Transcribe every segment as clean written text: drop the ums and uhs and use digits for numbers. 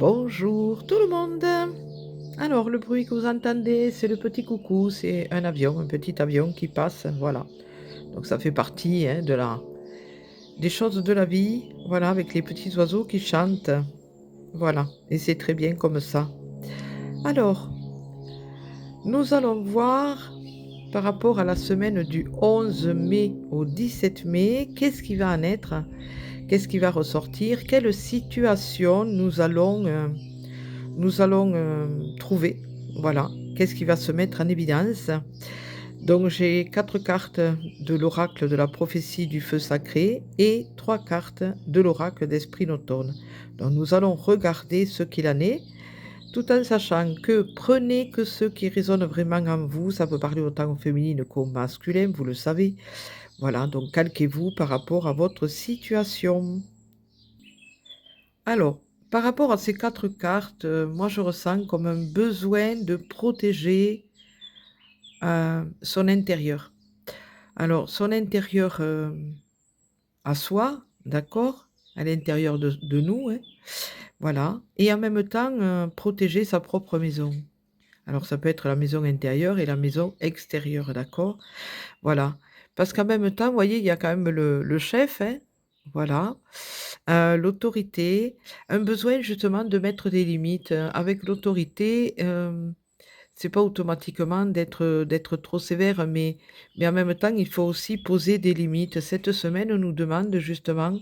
Bonjour tout le monde. Alors le bruit que vous entendez, c'est le petit coucou, c'est un avion, un petit avion qui passe, voilà. Donc ça fait partie, hein, des choses de la vie, voilà, avec les petits oiseaux qui chantent, voilà, et c'est très bien comme ça. Alors, nous allons voir par rapport à la semaine du 11 mai au 17 mai, qu'est-ce qui va en être? Qu'est-ce qui va ressortir? Quelle situation nous allons trouver, voilà. Qu'est-ce qui va se mettre en évidence? Donc j'ai 4 cartes de l'oracle de la prophétie du feu sacré et 3 cartes de l'oracle d'esprit nocturne. Donc nous allons regarder ce qu'il en est, tout en sachant que prenez que ce qui résonne vraiment en vous, ça peut parler autant au féminin qu'au masculin, vous le savez. Voilà, donc calquez-vous par rapport à votre situation. Alors, par rapport à ces 4 cartes, moi je ressens comme un besoin de protéger, son intérieur. Alors son intérieur, à soi, d'accord? À l'intérieur de nous, hein, voilà, et en même temps, protéger sa propre maison. Alors ça peut être la maison intérieure et la maison extérieure, d'accord? Voilà. Parce qu'en même temps, vous voyez, il y a quand même le chef, hein, voilà, l'autorité, un besoin justement de mettre des limites, avec l'autorité, c'est pas automatiquement d'être trop sévère, mais en même temps, il faut aussi poser des limites. Cette semaine nous demande justement,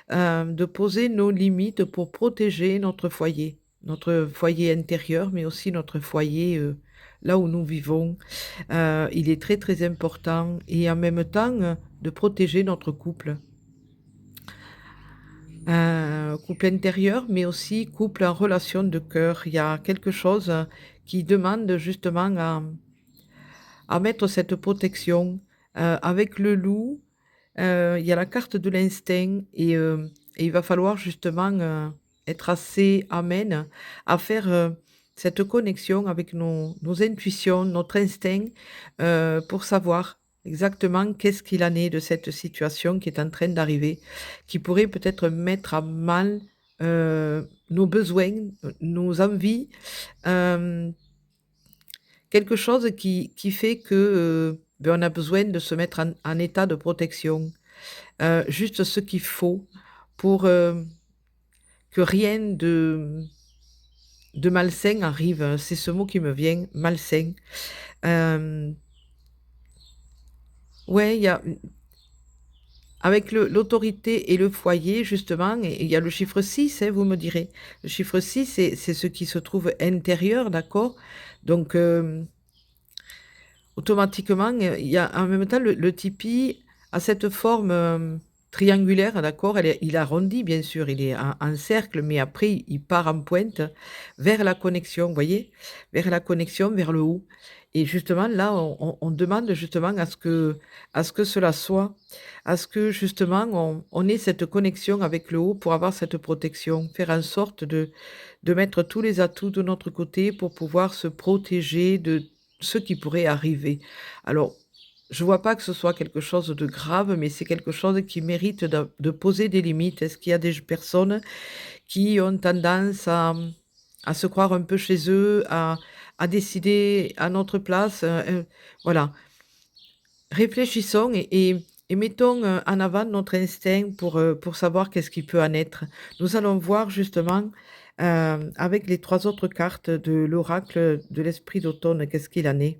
de poser nos limites pour protéger notre foyer intérieur, mais aussi notre foyer, là où nous vivons. Il est très, très important et en même temps, de protéger notre couple. Couple intérieur, mais aussi couple en relation de cœur. Il y a quelque chose, qui demande justement à mettre cette protection. Avec le loup, il y a la carte de l'instinct et il va falloir justement, être assez amène à faire, cette connexion avec nos intuitions, notre instinct, pour savoir exactement qu'est-ce qu'il en est de cette situation qui est en train d'arriver, qui pourrait peut-être mettre à mal, nos besoins, nos envies, hem quelque chose qui fait que, on a besoin de se mettre en état de protection. Juste ce qu'il faut pour, que rien de malsain arrive, c'est ce mot qui me vient, malsain. Hem, ouais, il y a avec l'autorité et le foyer justement et il y a le chiffre 6, hein, vous me direz. Le chiffre 6, c'est ce qui se trouve intérieur, d'accord? Donc, automatiquement, il y a en même temps le tipi a cette forme, triangulaire, d'accord? Il arrondit bien sûr, il est en cercle, mais après il part en pointe vers la connexion, vous voyez? Vers la connexion, vers le haut et justement là, on demande justement à ce que cela soit, à ce que justement on ait cette connexion avec le haut pour avoir cette protection. Faire en sorte de mettre tous les atouts de notre côté pour pouvoir se protéger de ce qui pourrait arriver. Alors, je vois pas que ce soit quelque chose de grave, mais c'est quelque chose qui mérite de poser des limites. Est-ce qu'il y a des personnes qui ont tendance à se croire un peu chez eux, à décider à notre place? Voilà. Réfléchissons et mettons, en avant notre instinct pour savoir qu'est-ce qui peut en être. Nous allons voir justement, avec les 3 autres cartes de l'oracle de l'esprit d'automne, qu'est-ce qu'il en est.